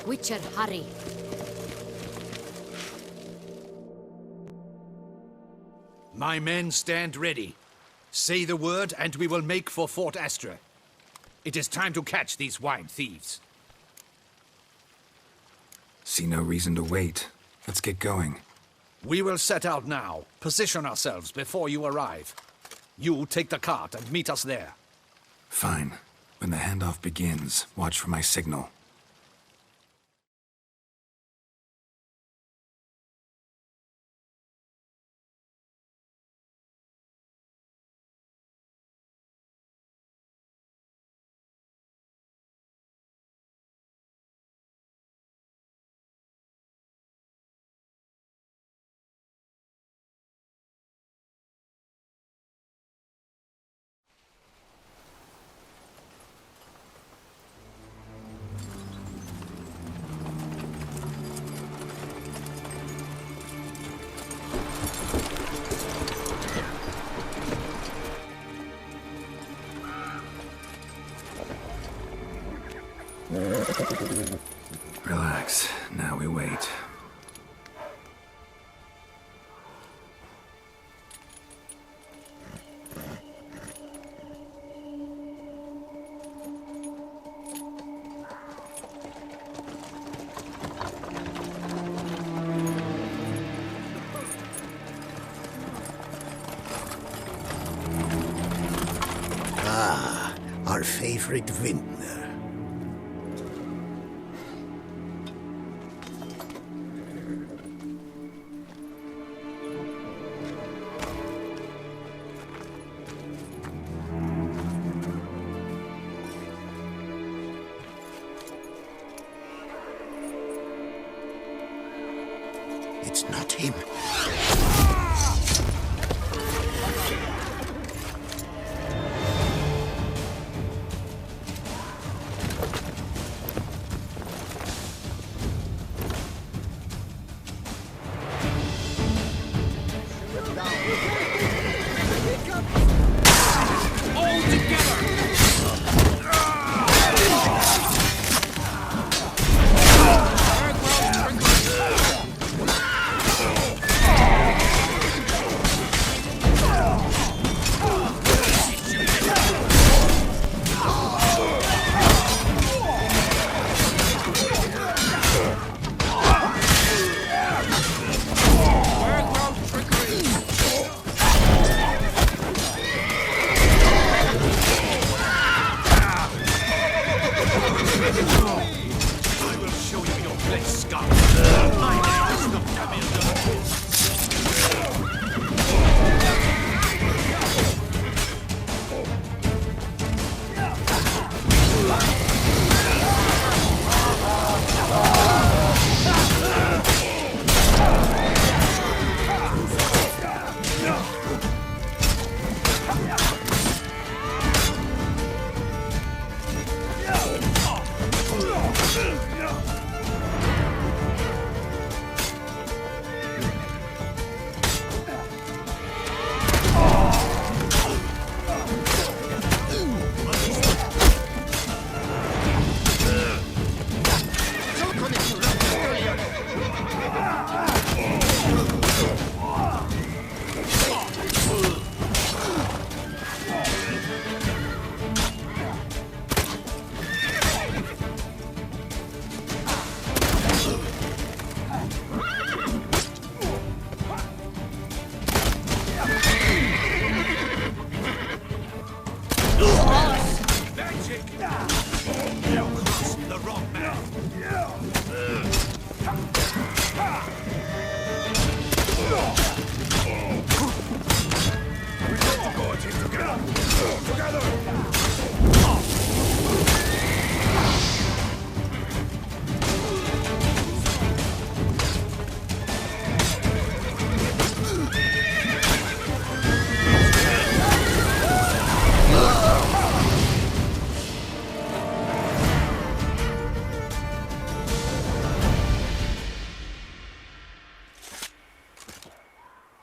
Witcher, hurry. My men stand ready. Say the word, and we will make for Fort Astra. It is time to catch these wine thieves. See no reason to wait. Let's get going. We will set out now. Position ourselves before you arrive. You take the cart and meet us there. Fine. When the handoff begins, watch for my signal. Relax. Now we wait. Our favorite vintner. It's not him. I will show you your place, Scott. My name is Dr. Milner.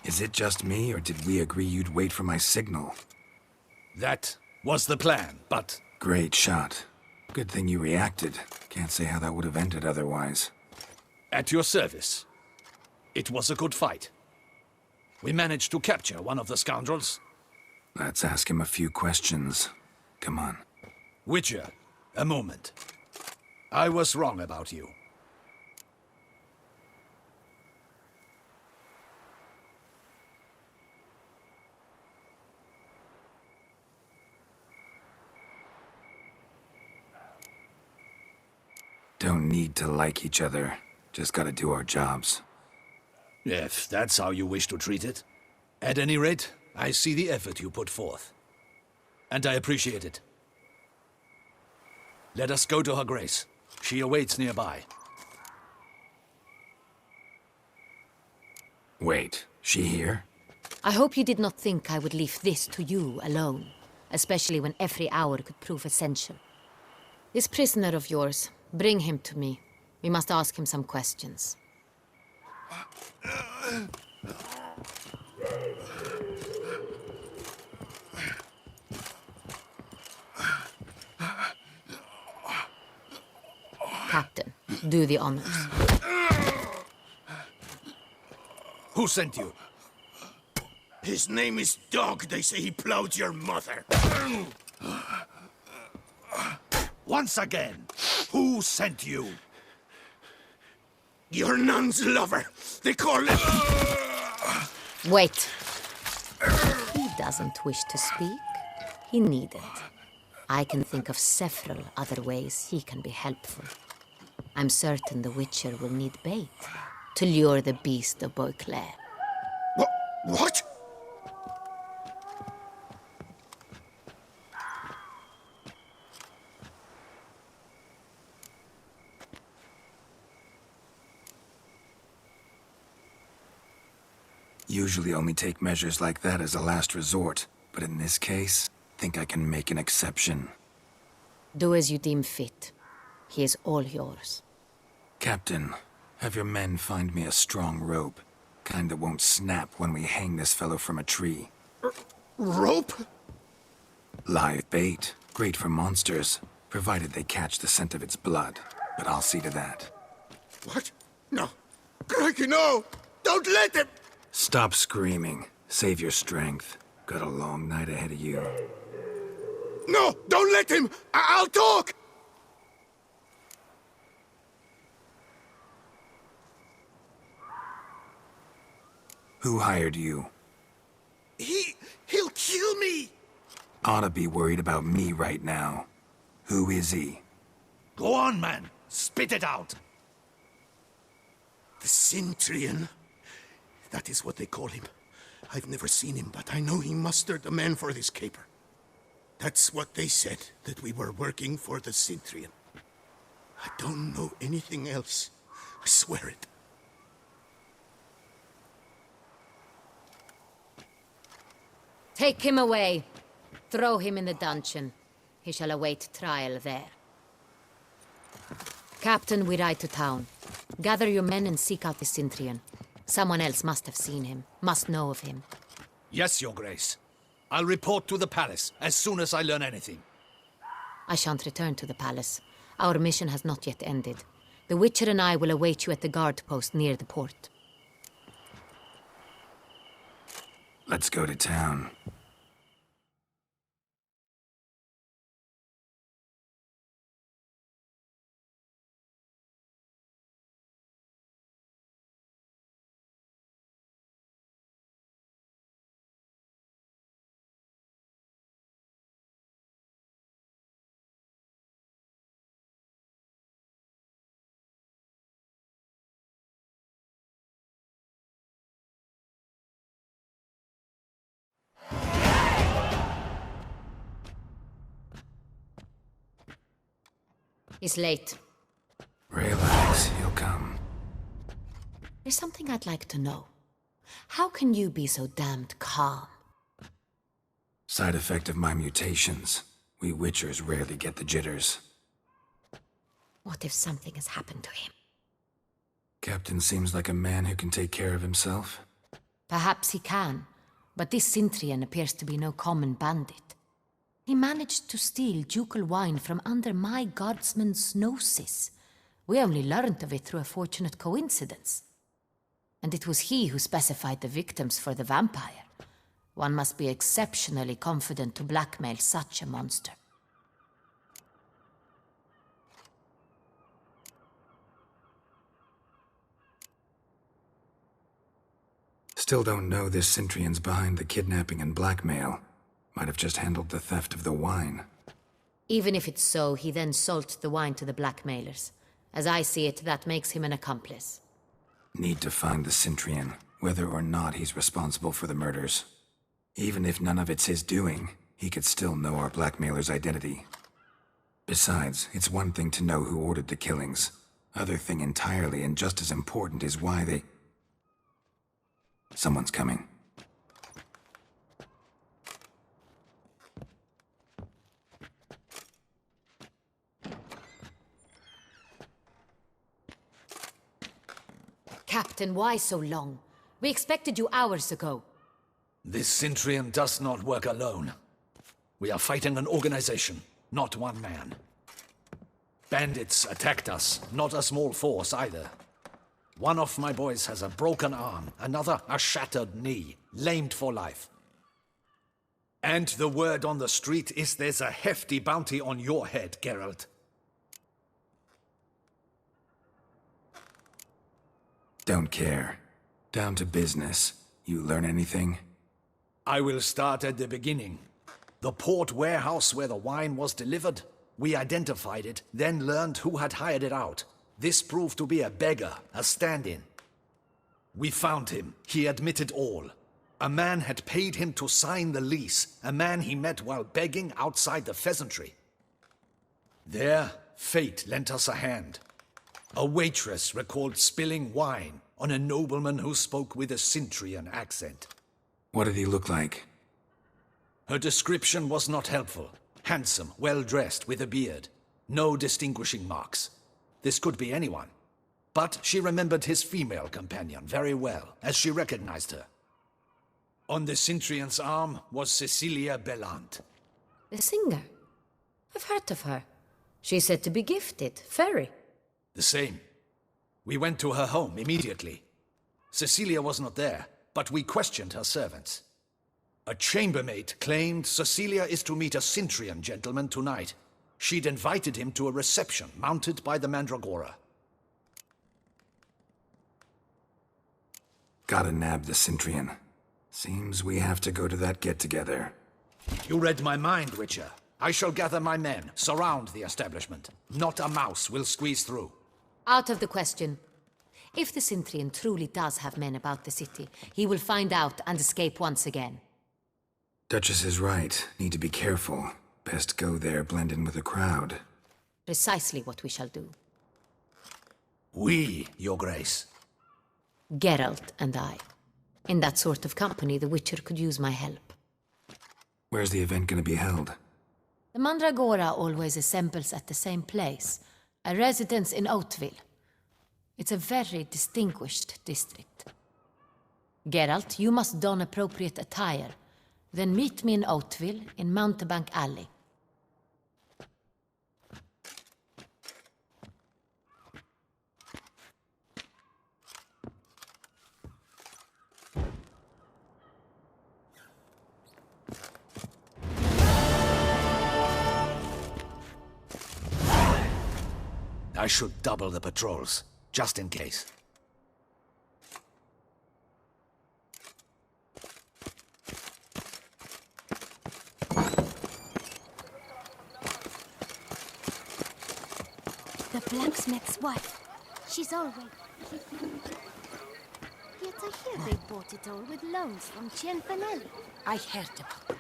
Is it just me, or did we agree you'd wait for my signal? That was the plan, but Great shot. Good thing you reacted. Can't say how that would have ended otherwise. At your service. It was a good fight. We managed to capture one of the scoundrels. Let's ask him a few questions. Come on. Witcher, a moment. I was wrong about you. Don't need to like each other. Just gotta do our jobs. If that's how you wish to treat it. At any rate, I see the effort you put forth. And I appreciate it. Let us go to her grace. She awaits nearby. Wait, she here? I hope you did not think I would leave this to you alone, especially when every hour could prove essential. This prisoner of yours, bring him to me. We must ask him some questions. Captain, do the honors. Who sent you? His name is Dog. They say he plowed your mother. Once again, who sent you? Your nun's lover. They call him... Wait. He doesn't wish to speak. He needn't. I can think of several other ways he can be helpful. I'm certain the Witcher will need bait to lure the beast of Beauclair. What? Usually only take measures like that as a last resort, but in this case, think I can make an exception. Do as you deem fit. He is all yours. Captain, have your men find me a strong rope. Kind that won't snap when we hang this fellow from a tree. Rope? Live bait. Great for monsters, provided they catch the scent of its blood. But I'll see to that. What? No. Crikey, no! Don't let him! Stop screaming. Save your strength. Got a long night ahead of you. No! Don't let him! I'll talk! Who hired you? He'll kill me! Oughta be worried about me right now. Who is he? Go on, man. Spit it out. The Cintrian. That is what they call him. I've never seen him, but I know he mustered the men for this caper. That's what they said, that we were working for the Cintrian. I don't know anything else. I swear it. Take him away. Throw him in the dungeon. He shall await trial there. Captain, we ride to town. Gather your men and seek out the Cintrian. Someone else must have seen him, must know of him. Yes, Your Grace. I'll report to the palace as soon as I learn anything. I shan't return to the palace. Our mission has not yet ended. The Witcher and I will await you at the guard post near the port. Let's go to town. He's late. Relax, he'll come. There's something I'd like to know. How can you be so damned calm? Side effect of my mutations. We Witchers rarely get the jitters. What if something has happened to him? Captain seems like a man who can take care of himself. Perhaps he can, but this Cintrian appears to be no common bandit. He managed to steal ducal wine from under my guardsman's noses. We only learned of it through a fortunate coincidence. And it was he who specified the victims for the vampire. One must be exceptionally confident to blackmail such a monster. Still don't know this Cintrian's behind the kidnapping and blackmail. Might have just handled the theft of the wine. Even if it's so, he then sold the wine to the blackmailers. As I see it, that makes him an accomplice. Need to find the Cintrian, whether or not he's responsible for the murders. Even if none of it's his doing, he could still know our blackmailer's identity. Besides, it's one thing to know who ordered the killings. Other thing entirely, and just as important, is why they... Someone's coming. Captain, why so long? We expected you hours ago. This Cintrian does not work alone. We are fighting an organization, not one man. Bandits attacked us, not a small force either. One of my boys has a broken arm, another a shattered knee, lamed for life. And the word on the street is there's a hefty bounty on your head, Geralt. Don't care. Down to business. You learn anything? I will start at the beginning. The port warehouse where the wine was delivered. We identified it, then learned who had hired it out. This proved to be a beggar, a stand-in. We found him. He admitted all. A man had paid him to sign the lease, a man he met while begging outside the pheasantry. There, fate lent us a hand. A waitress recalled spilling wine on a nobleman who spoke with a Cintrian accent. What did he look like? Her description was not helpful. Handsome, well-dressed, with a beard. No distinguishing marks. This could be anyone. But she remembered his female companion very well, as she recognized her. On the Cintrian's arm was Cecilia Bellant. The singer? I've heard of her. She's said to be gifted, fairy. The same. We went to her home immediately. Cecilia was not there, but we questioned her servants. A chambermaid claimed Cecilia is to meet a Cintrian gentleman tonight. She'd invited him to a reception mounted by the Mandragora. Gotta nab the Cintrian. Seems we have to go to that get-together. You read my mind, Witcher. I shall gather my men, surround the establishment. Not a mouse will squeeze through. Out of the question. If the Cintrian truly does have men about the city, he will find out and escape once again. Duchess is right. Need to be careful. Best go there, blend in with the crowd. Precisely what we shall do. We, Your Grace. Geralt and I. In that sort of company, the Witcher could use my help. Where's the event gonna be held? The Mandragora always assembles at the same place, a residence in Oatville. It's a very distinguished district. Geralt, you must don appropriate attire. Then meet me in Oatville, in Mountebank Alley. I should double the patrols, just in case. The blacksmith's wife. She's always... Yet I hear they bought it all with loans from Cianfanelli. I heard about that.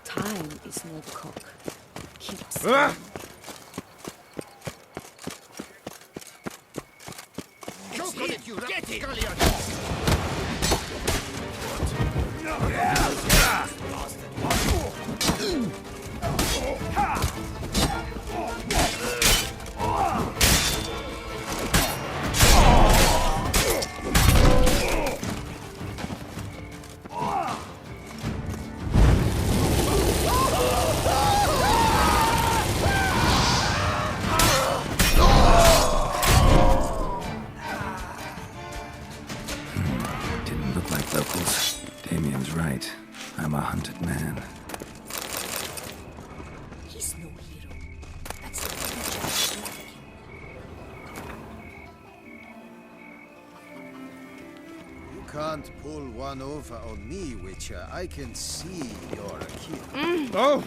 Time is no cock. Keeps Get it! can't pull one over on me, Witcher. I can see you're a kid. Oh!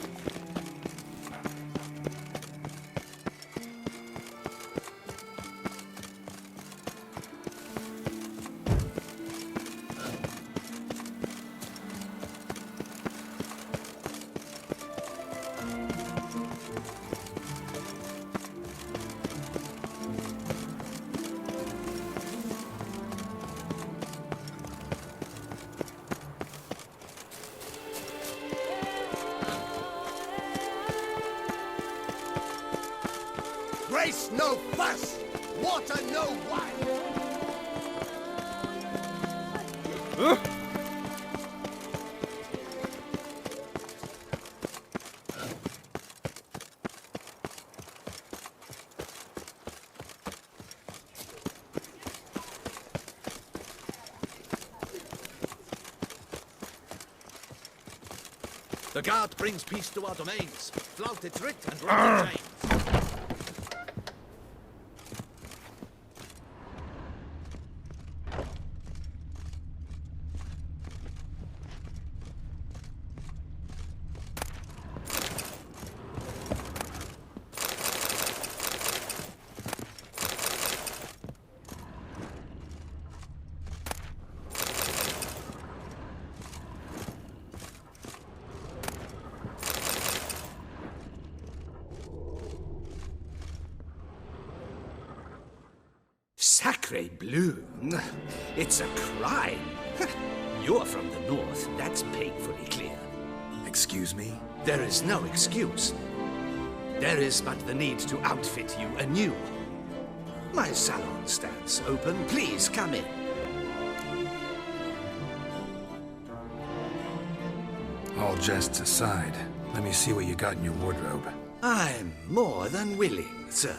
Grace no fuss! Water no wine! The guard brings peace to our domains. Flout its writ and rock its chains. Sacre bleu! It's a crime! You're from the north, that's painfully clear. Excuse me? There is no excuse. There is but the need to outfit you anew. My salon stands open. Please come in. All jests aside, let me see what you got in your wardrobe. I'm more than willing, sir.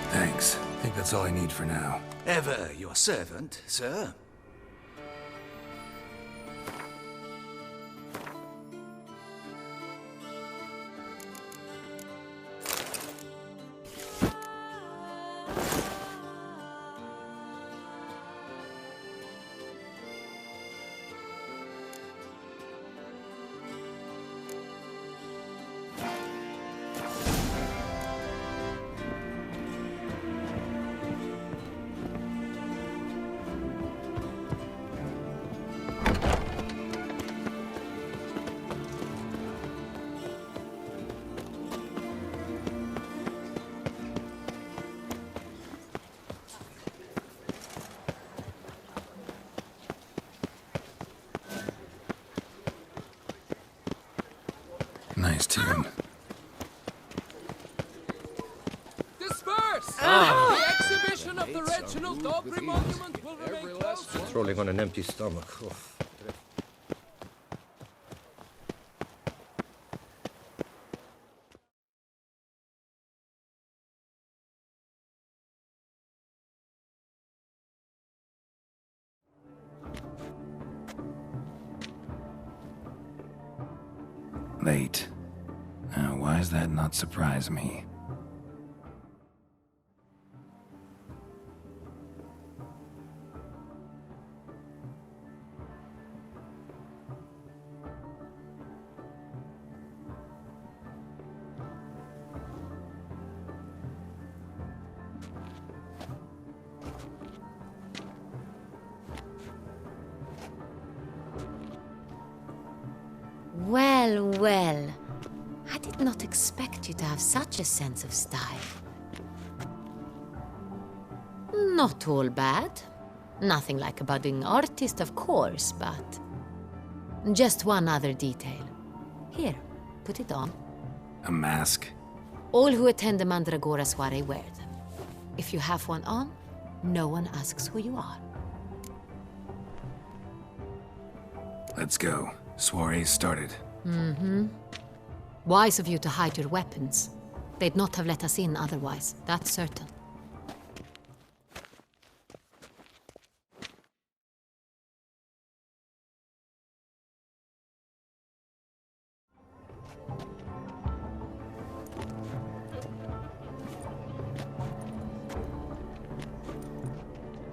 Thanks. I think that's all I need for now. Ever your servant, sir. Nice tune. Disperse! The exhibition of the Reginald Aubrey monument will remain closed. Rolling on an empty stomach. Oh. Late. Why does that not surprise me? Well, Well, well. I did not expect you to have such a sense of style. Not all bad. Nothing like a budding artist, of course, but... Just one other detail. Here, put it on. A mask? All who attend the Mandragora soiree wear them. If you have one on, no one asks who you are. Let's go. Soiree started. Wise of you to hide your weapons. They'd not have let us in otherwise, that's certain.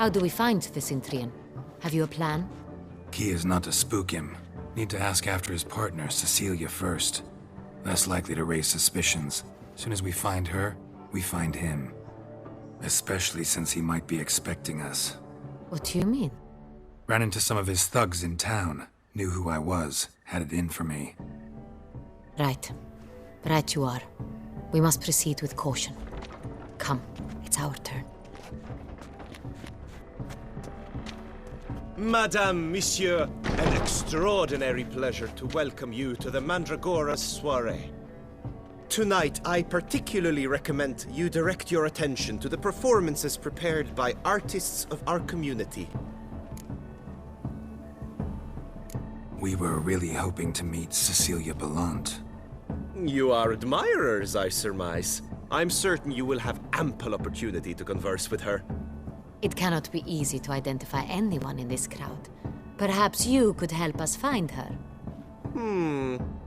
How do we find the Cintrian? Have you a plan? Key is not to spook him. Need to ask after his partner, Cecilia, first. Less likely to raise suspicions. Soon as we find her, we find him. Especially since he might be expecting us. What do you mean? Ran into some of his thugs in town. Knew who I was. Had it in for me. Right. Right you are. We must proceed with caution. Come, it's our turn. Madame, Monsieur, an extraordinary pleasure to welcome you to the Mandragora soiree. Tonight, I particularly recommend you direct your attention to the performances prepared by artists of our community. We were really hoping to meet Cecilia Belant. You are admirers, I surmise. I'm certain you will have ample opportunity to converse with her. It cannot be easy to identify anyone in this crowd. Perhaps you could help us find her.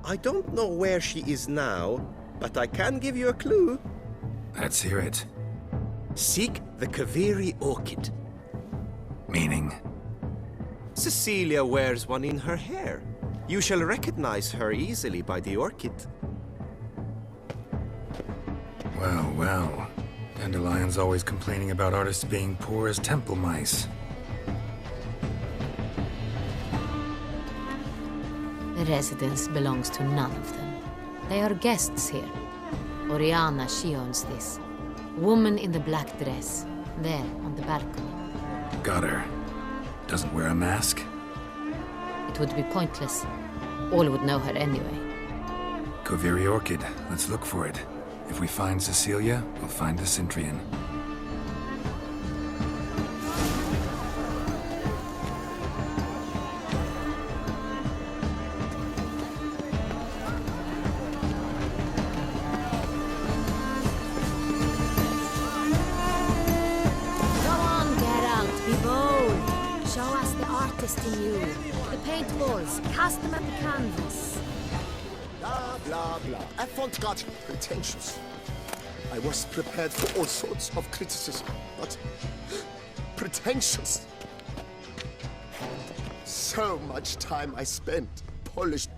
I don't know where she is now, but I can give you a clue. Let's hear it. Seek the Kaviri orchid. Meaning? Cecilia wears one in her hair. You shall recognize her easily by the orchid. Well, well. Dandelion's always complaining about artists being poor as temple mice. The residence belongs to none of them. They are guests here. Oriana, she owns this. Woman in the black dress. There, on the balcony. Got her. Doesn't wear a mask? It would be pointless. All would know her anyway. Kaviri Orchid. Let's look for it. If we find Cecilia, we'll find the Cintrian. Go on, Geralt, be bold. Show us the artist in you. The paintballs, cast them at the canvas. Blah, blah, blah. Avant-garde, pretentious. I was prepared for all sorts of criticism, but pretentious. So much time I spent polished.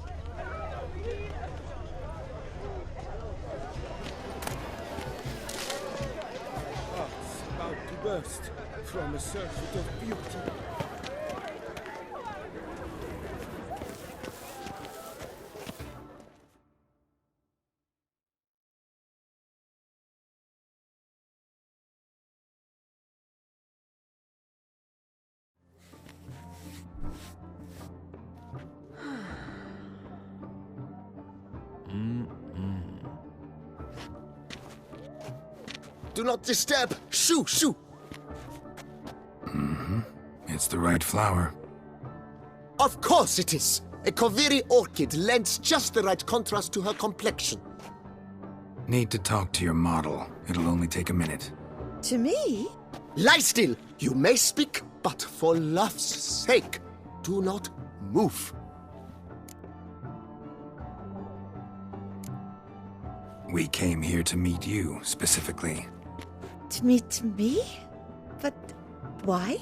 Hearts about to burst from a circuit of beauty. Do not disturb! Shoo, shoo! It's the right flower. Of course it is! A Kaviri orchid lends just the right contrast to her complexion. Need to talk to your model. It'll only take a minute. To me? Lie still! You may speak, but for love's sake, do not move. We came here to meet you, specifically. To meet me? But why?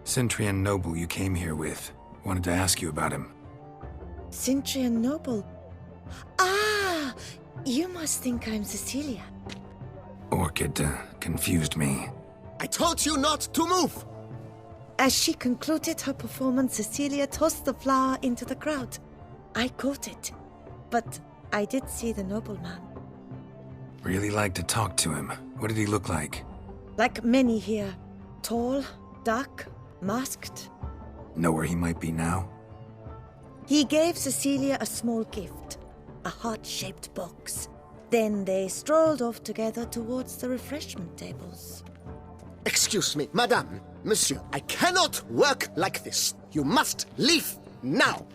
Cintrian noble you came here with. Wanted to ask you about him. Cintrian noble. Ah! You must think I'm Cecilia. Orchid confused me. I told you not to move! As she concluded her performance, Cecilia tossed the flower into the crowd. I caught it. but I did see the nobleman. Really like to talk to him. What did he look like? Like many here. Tall, dark, masked. Know where he might be now? He gave Cecilia a small gift, a heart-shaped box. Then they strolled off together towards the refreshment tables. Excuse me, madame, monsieur, I cannot work like this. You must leave now.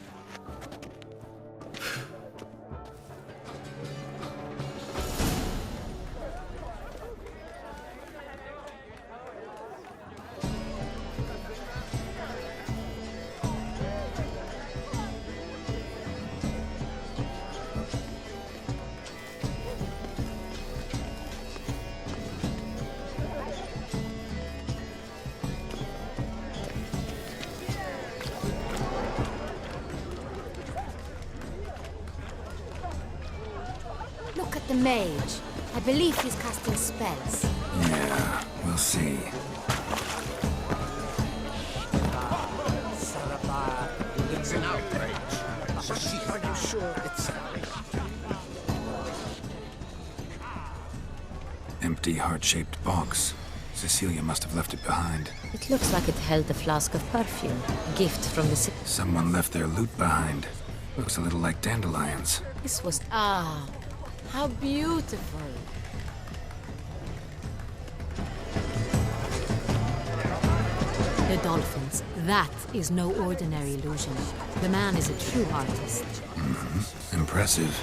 Look at the mage. I believe he's casting spells. Yeah, we'll see. It's an outrage. Are you sure it's... Empty heart-shaped box. Cecilia must have left it behind. It looks like it held a flask of perfume. A gift from the city. Someone left their loot behind. Looks a little like dandelions. This was... Ah, how beautiful. The dolphins. That is no ordinary illusion. The man is a true artist. Impressive.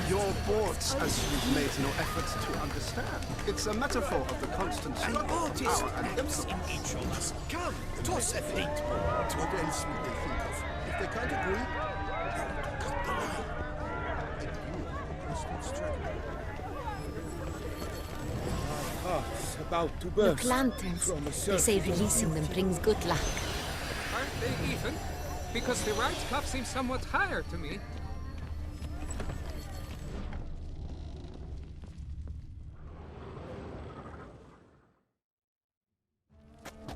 Your boards, as you've made no effort to understand. It's a metaphor of the constant An artist lives in each of us. Come, toss a fate. What else would they think of? If they can't agree, Cut the line. Hearts about to Look, burst. lanterns. From a They say surface of releasing them brings good luck. Aren't they even? Because the right cuff seems somewhat higher to me.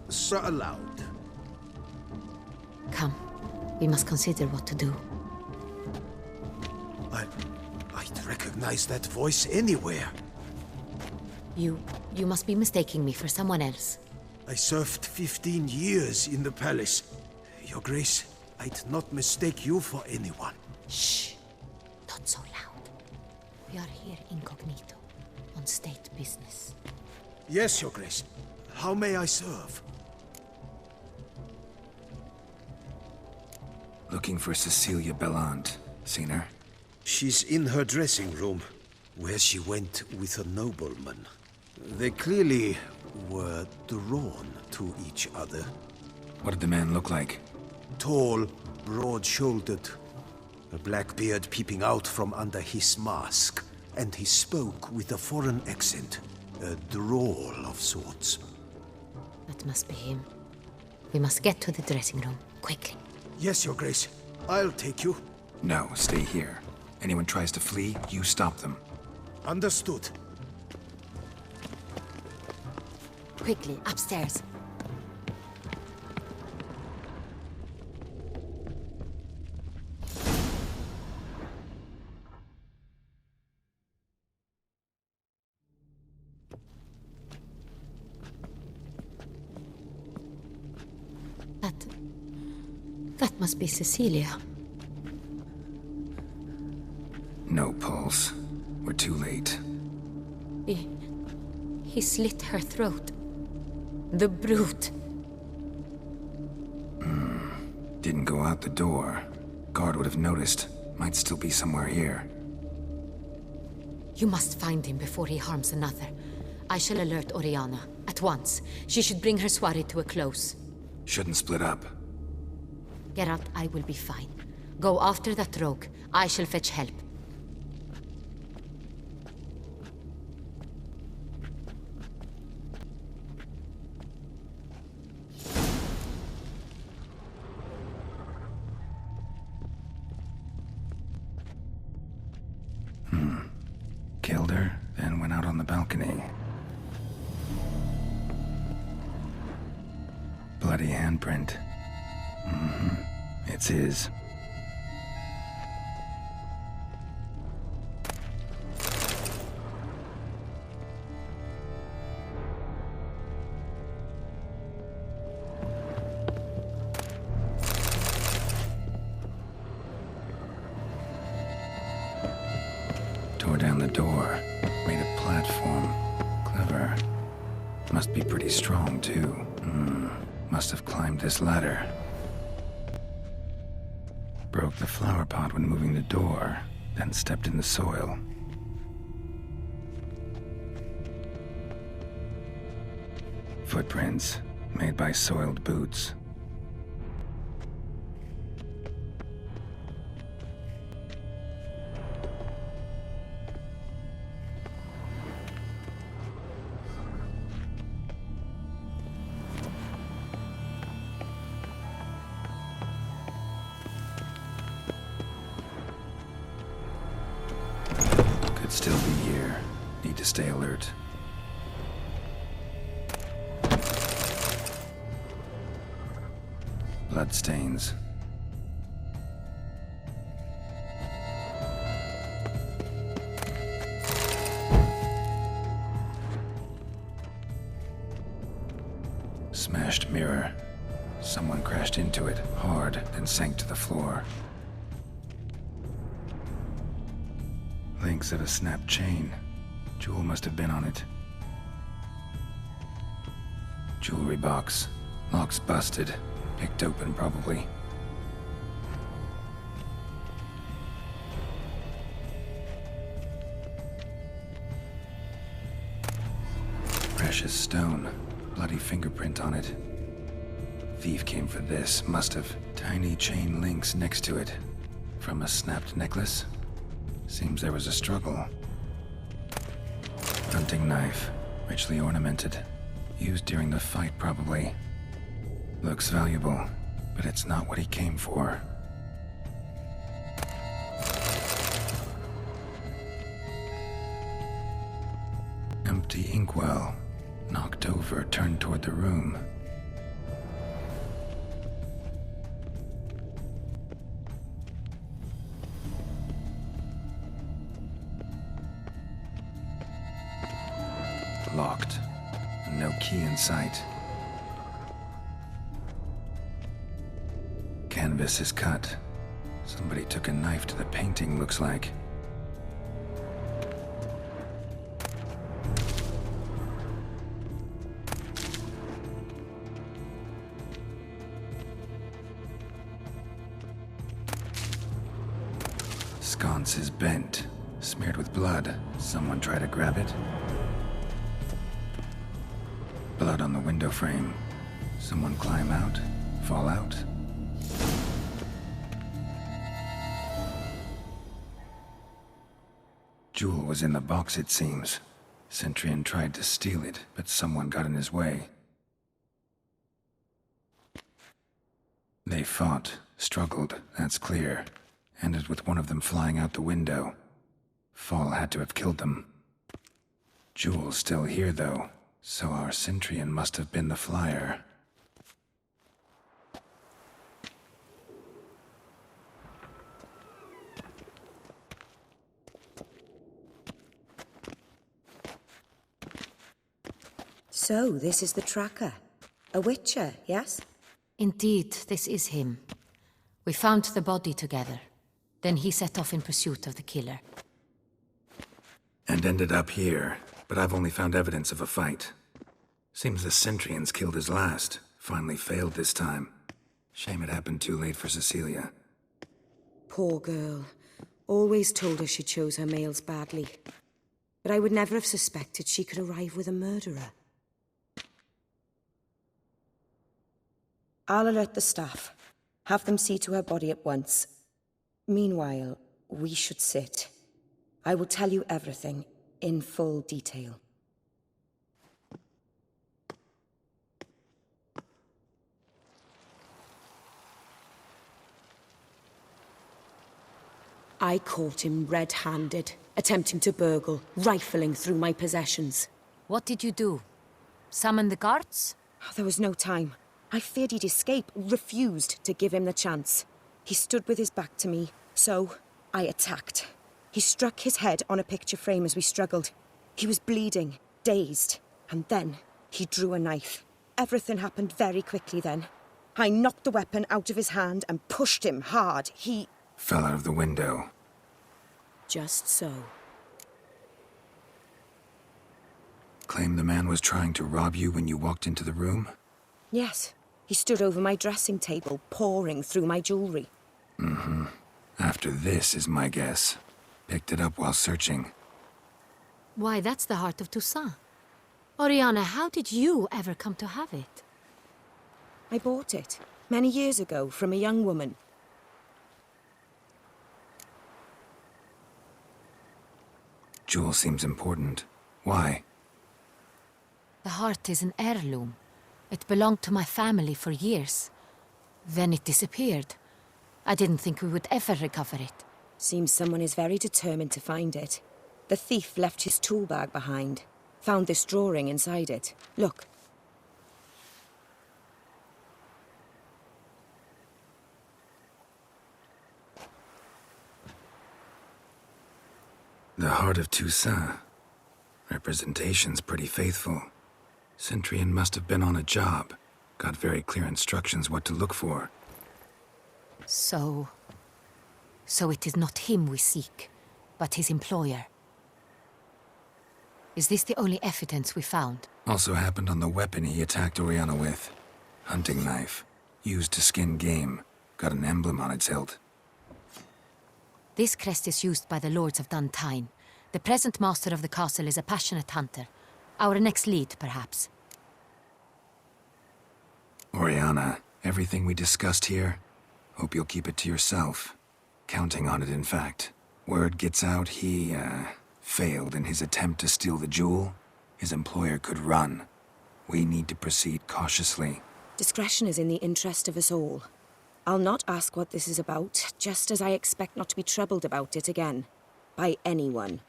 Sir allowed. Come, we must consider what to do. I'd recognize that voice anywhere. You must be mistaking me for someone else. I served 15 years in the palace. Your Grace, I'd not mistake you for anyone. Shh! Not so loud. We are here incognito, on state business. Yes, Your Grace. How may I serve? Looking for Cecilia Bellant. Seen her? She's in her dressing room, where she went with a nobleman. They clearly were drawn to each other. What did the man look like? Tall, broad-shouldered, a black beard peeping out from under his mask, and he spoke with a foreign accent, a drawl of sorts. That must be him. We must get to the dressing room, quickly. Yes, Your Grace. I'll take you. No, stay here. Anyone tries to flee, you stop them. Understood. Quickly, upstairs. That must be Cecilia. No pulse. We're too late. He slit her throat. The brute. Didn't go out the door. Guard would have noticed. Might still be somewhere here. You must find him before he harms another. I shall alert Oriana. At once. She should bring her soirée to a close. Shouldn't split up. Geralt, I will be fine. Go after that rogue. I shall fetch help. Killed her, then went out on the balcony. Bloody handprint. It's his. Must be pretty strong, too. Must have climbed this ladder. Broke the flower pot when moving the door, then stepped in the soil. Footprints, made by soiled boots. Could still be here. Need to stay alert. Bloodstains. Smashed mirror. Someone crashed into it hard, then sank to the floor. Links of a snapped chain. Jewel must have been on it. Jewelry box. Lock's busted. Picked open, probably. Precious stone. Bloody fingerprint on it. Thief came for this, must have. Tiny chain links next to it. From a snapped necklace? Seems there was a struggle. Hunting knife. Richly ornamented. Used during the fight, probably. Looks valuable, but it's not what he came for. Empty inkwell. Knocked over, turned toward the room. Locked. No key in sight. Canvas is cut. Somebody took a knife to the painting, looks like. Sconce is bent, smeared with blood. Someone try to grab it. Blood on the window frame. Someone climb out, fall out. Jewel was in the box, it seems. Centurion tried to steal it, but someone got in his way. They fought, struggled, that's clear. Ended with one of them flying out the window. Fall had to have killed them. Jewel's still here, though, so our Centurion must have been the flyer. So, this is the tracker. A Witcher, yes? Indeed, this is him. We found the body together. Then he set off in pursuit of the killer. And ended up here, but I've only found evidence of a fight. Seems the Centurions killed his last. Finally failed this time. Shame it happened too late for Cecilia. Poor girl. Always told her she chose her males badly. But I would never have suspected she could arrive with a murderer. I'll alert the staff. Have them see to her body at once. Meanwhile, we should sit. I will tell you everything, in full detail. I caught him red-handed, attempting to burgle, rifling through my possessions. What did you do? Summon the guards? There was no time. I feared he'd escape, refused to give him the chance. He stood with his back to me, so I attacked. He struck his head on a picture frame as we struggled. He was bleeding, dazed, and then he drew a knife. Everything happened very quickly then. I knocked the weapon out of his hand and pushed him hard. He fell out of the window. Just so. Claim the man was trying to rob you when you walked into the room? Yes. He stood over my dressing table, pouring through my jewelry. Mm-hmm. After this is my guess. Picked it up while searching. Why, that's the heart of Toussaint. Oriana, how did you ever come to have it? I bought it, many years ago, from a young woman. Jewel seems important. Why? The heart is an heirloom. It belonged to my family for years. Then it disappeared. I didn't think we would ever recover it. Seems someone is very determined to find it. The thief left his tool bag behind. Found this drawing inside it. Look. The Heart of Toussaint. Representation's pretty faithful. Centurion must have been on a job. Got very clear instructions what to look for. So it is not him we seek, but his employer. Is this the only evidence we found? Also happened on the weapon he attacked Oriana with. Hunting knife. Used to skin game. Got an emblem on its hilt. This crest is used by the Lords of Duntine. The present master of the castle is a passionate hunter. Our next lead, perhaps. Oriana, everything we discussed here, hope you'll keep it to yourself. Counting on it, in fact. Word gets out he, failed in his attempt to steal the jewel. His employer could run. We need to proceed cautiously. Discretion is in the interest of us all. I'll not ask what this is about, just as I expect not to be troubled about it again. By anyone.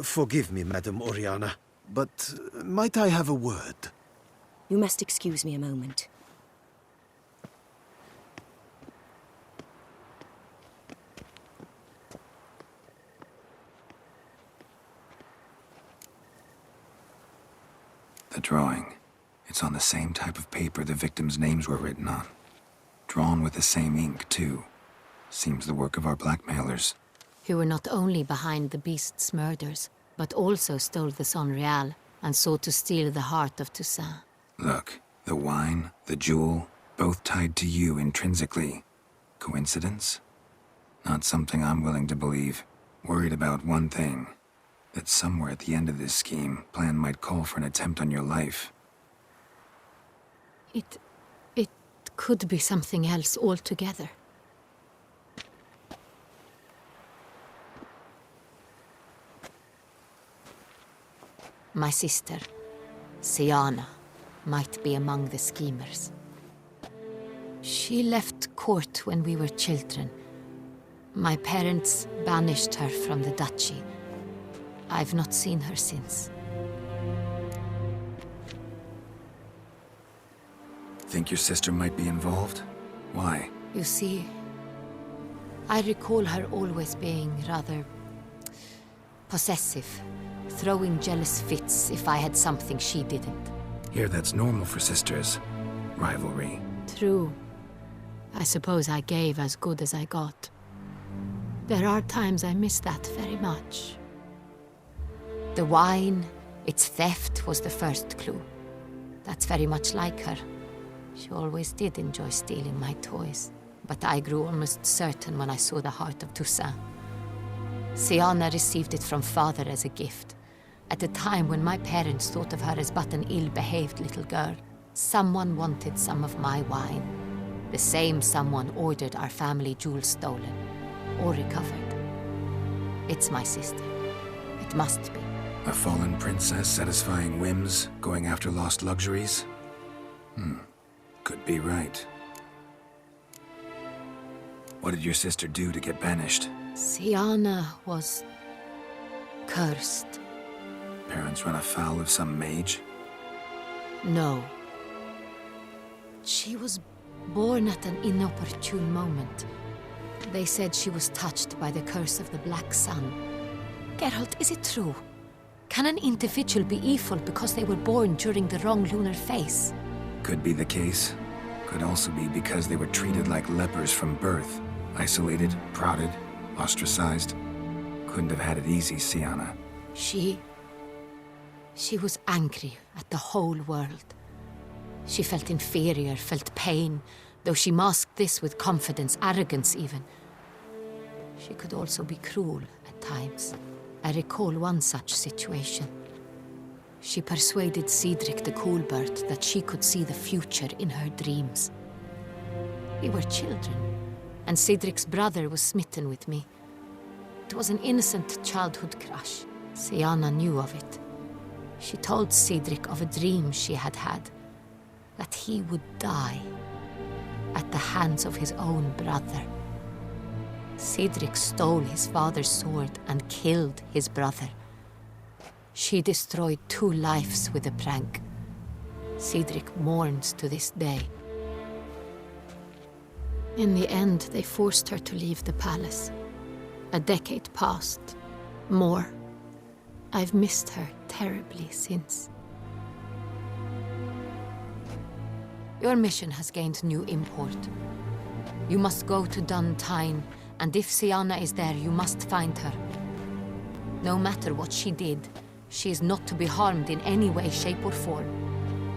Forgive me, Madam Oriana, but might I have a word? You must excuse me a moment. The drawing. It's on the same type of paper the victims' names were written on. Drawn with the same ink, too. Seems the work of our blackmailers. Who were not only behind the beast's murders, but also stole the Son Real and sought to steal the heart of Toussaint. Look, the wine, the jewel, both tied to you intrinsically. Coincidence? Not something I'm willing to believe. Worried about one thing. That somewhere at the end of this scheme, plan might call for an attempt on your life. It could be something else altogether. My sister, Siana, might be among the schemers. She left court when we were children. My parents banished her from the duchy. I've not seen her since. Think your sister might be involved? Why? You see, I recall her always being rather possessive, throwing jealous fits if I had something she didn't. Here, that's normal for sisters. Rivalry. True. I suppose I gave as good as I got. There are times I miss that very much. The wine, its theft, was the first clue. That's very much like her. She always did enjoy stealing my toys. But I grew almost certain when I saw the heart of Toussaint. Siana received it from father as a gift. At a time when my parents thought of her as but an ill-behaved little girl, someone wanted some of my wine. The same someone ordered our family jewels stolen, or recovered. It's my sister. It must be. A fallen princess satisfying whims, going after lost luxuries? Could be right. What did your sister do to get banished? Siana was cursed. Parents run afoul of some mage? No. She was born at an inopportune moment. They said she was touched by the curse of the Black Sun. Geralt, is it true? Can an individual be evil because they were born during the wrong lunar phase? Could be the case. Could also be because they were treated like lepers from birth. Isolated, prodded, ostracized. Couldn't have had it easy, Siana. She She was angry at the whole world. She felt inferior, felt pain, though she masked this with confidence, arrogance even. She could also be cruel at times. I recall one such situation. She persuaded Cedric the Coolbird that she could see the future in her dreams. We were children, and Cedric's brother was smitten with me. It was an innocent childhood crush. Syanna knew of it. She told Cedric of a dream she had had, that he would die at the hands of his own brother. Cedric stole his father's sword and killed his brother. She destroyed 2 lives with a prank. Cedric mourns to this day. In the end, they forced her to leave the palace. A decade passed. More. I've missed her terribly since. Your mission has gained new import. You must go to Dun Tine, and if Syanna is there, you must find her. No matter what she did, she is not to be harmed in any way, shape, or form.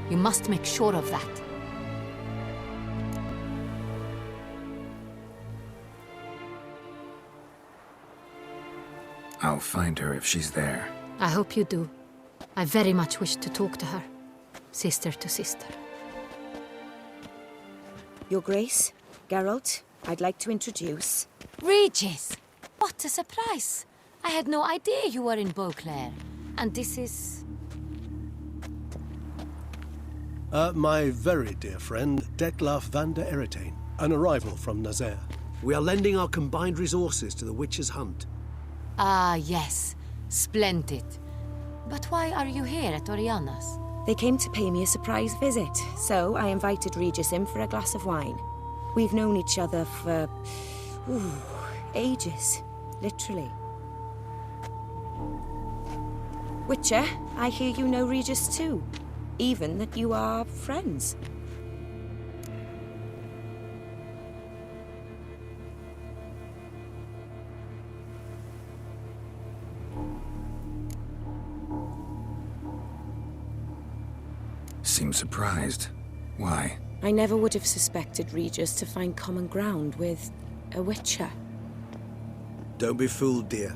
You must make sure of that. I'll find her if she's there. I hope you do. I very much wish to talk to her. Sister to sister. Your Grace, Geralt, I'd like to introduce... Regis! What a surprise! I had no idea you were in Beauclair. And this is... My very dear friend, Detlaf van der Eretain, an arrival from Nazaire. We are lending our combined resources to the Witcher's Hunt. Ah, yes. Splendid. But why are you here at Oriana's? They came to pay me a surprise visit, so I invited Regis in for a glass of wine. We've known each other for... ages. Literally. Witcher, I hear you know Regis too. Even that you are friends. Seem surprised. Why? I never would have suspected Regis to find common ground with a Witcher. Don't be fooled, dear.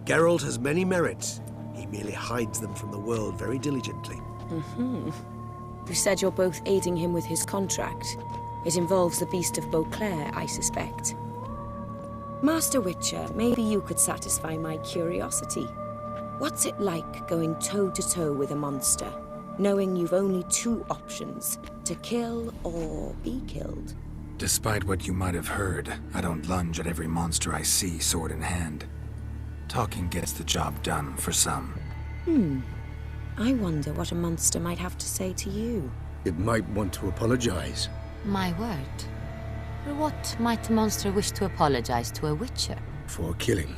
Geralt has many merits. He merely hides them from the world very diligently. You said you're both aiding him with his contract. It involves the Beast of Beauclair, I suspect. Master Witcher, maybe you could satisfy my curiosity. What's it like going toe-to-toe with a monster, knowing you've only 2 options, to kill or be killed? Despite what you might have heard, I don't lunge at every monster I see sword in hand. Talking gets the job done for some. I wonder what a monster might have to say to you. It might want to apologize. My word. For what might a monster wish to apologize to a Witcher? For killing.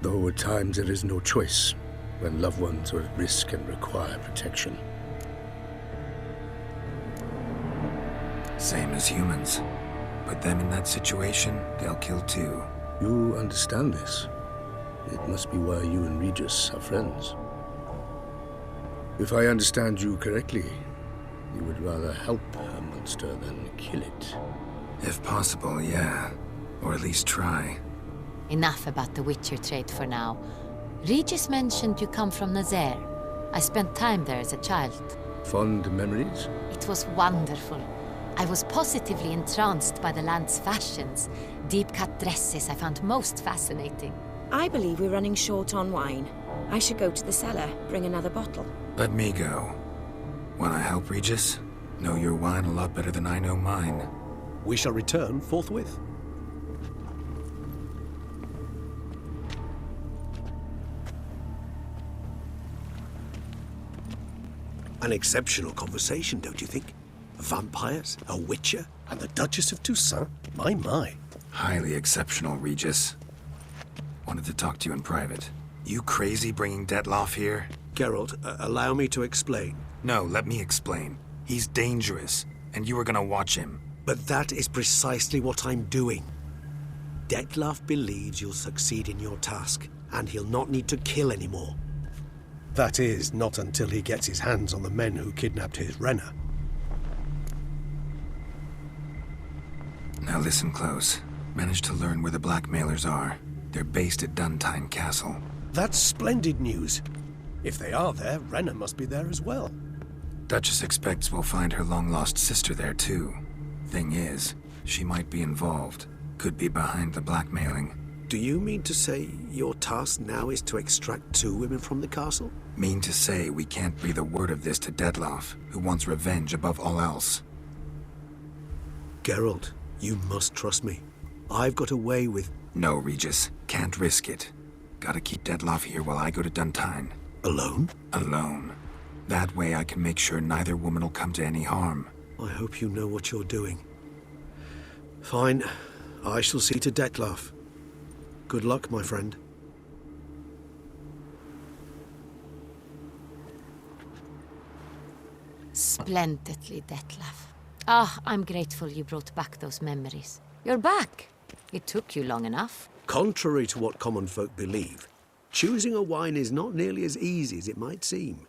Though at times there is no choice, when loved ones are at risk and require protection. Same as humans. Put them in that situation, they'll kill too. You understand this. It must be why you and Regis are friends. If I understand you correctly, you would rather help a monster than kill it. If possible, yeah. Or at least try. Enough about the Witcher trade for now. Regis mentioned you come from Nazaire. I spent time there as a child. Fond memories? It was wonderful. I was positively entranced by the land's fashions. Deep-cut dresses I found most fascinating. I believe we're running short on wine. I should go to the cellar, bring another bottle. Let me go. Wanna help, Regis? Know your wine a lot better than I know mine. We shall return forthwith. An exceptional conversation, don't you think? Vampires, a Witcher, And the Duchess of Toussaint? My. Highly exceptional, Regis. Wanted to talk to you in private. You crazy bringing Detlaf here? Geralt, allow me to explain. No, let me explain. He's dangerous, and you were gonna watch him. But that is precisely what I'm doing. Detlaf believes you'll succeed in your task, and he'll not need to kill anymore. That is, not until he gets his hands on the men who kidnapped his Renna. Now listen close. Managed to learn where the blackmailers are. They're based at Duntine Castle. That's splendid news. If they are there, Renna must be there as well. Duchess expects we'll find her long-lost sister there too. Thing is, she might be involved. Could be behind the blackmailing. Do you mean to say your task now is to extract 2 women from the castle? Mean to say we can't breathe a word of this to Dettlaff, who wants revenge above all else. Geralt, you must trust me. I've got a way with... No, Regis. Can't risk it. Gotta keep Dettlaff here while I go to Duntine. Alone? Alone. That way I can make sure neither woman will come to any harm. I hope you know what you're doing. Fine. I shall see to Dettlaff. Good luck, my friend. Splendidly, Dettlaff. Ah, I'm grateful you brought back those memories. You're back. It took you long enough. Contrary to what common folk believe, choosing a wine is not nearly as easy as it might seem.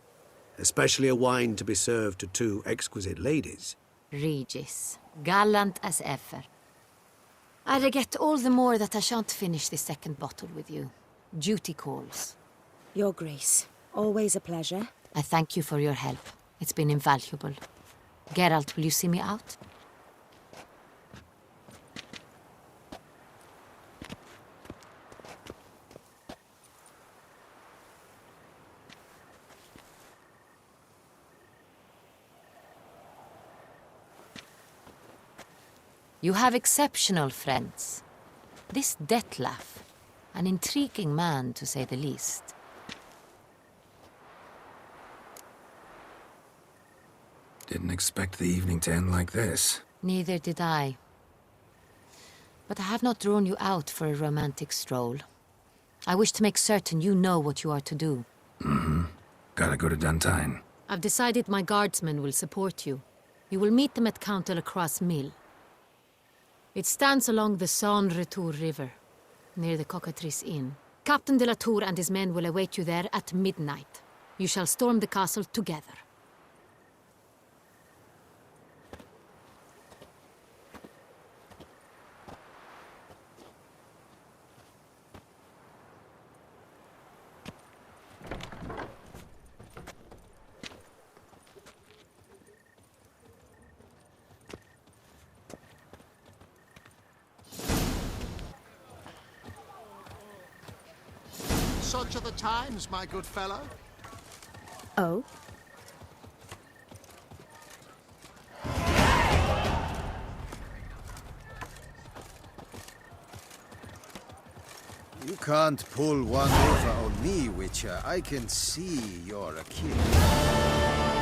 Especially a wine to be served to 2 exquisite ladies. Regis, gallant as ever. I regret all the more that I shan't finish the second bottle with you. Duty calls. Your Grace, always a pleasure. I thank you for your help. It's been invaluable. Geralt, will you see me out? You have exceptional friends. This Dettlaff, an intriguing man to say the least. Didn't expect the evening to end like this. Neither did I. But I have not drawn you out for a romantic stroll. I wish to make certain you know what you are to do. Mm-hmm. Gotta go to Duntine. I've decided my guardsmen will support you. You will meet them at Count Delacroix's mill. It stands along the Saône-Retour River, near the Cockatrice Inn. Captain de la Tour and his men will await you there at midnight. You shall storm the castle together. Such are the times, my good fellow. Oh? You can't pull one over on me, Witcher. I can see you're a kid.